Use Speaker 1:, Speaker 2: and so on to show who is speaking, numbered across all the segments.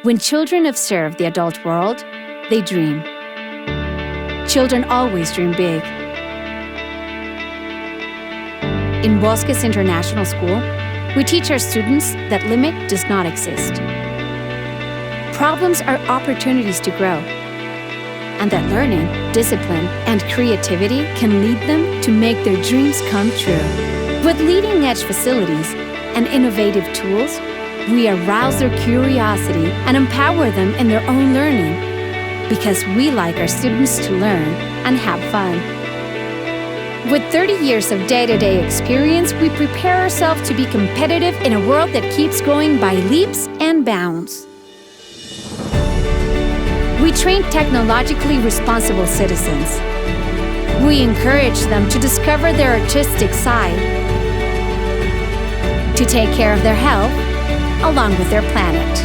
Speaker 1: When children observe the adult world, they dream. Children always dream big. In Bosques International School, we teach our students that limit does not exist. Problems are opportunities to grow, and that learning, discipline, and creativity can lead them to make their dreams come true. With leading-edge facilities and innovative tools, we arouse their curiosity and empower them in their own learning, because we like our students to learn and have fun. With 30 years of day-to-day experience, we prepare ourselves to be competitive in a world that keeps going by leaps and bounds. We train technologically responsible citizens. We encourage them to discover their artistic side, to take care of their health, along with their planet.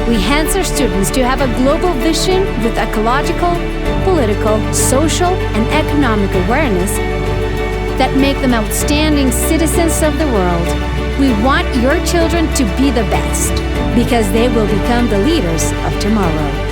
Speaker 1: We enhance our students to have a global vision with ecological, political, social, and economic awareness that make them outstanding citizens of the world. We want your children to be the best, because they will become the leaders of tomorrow.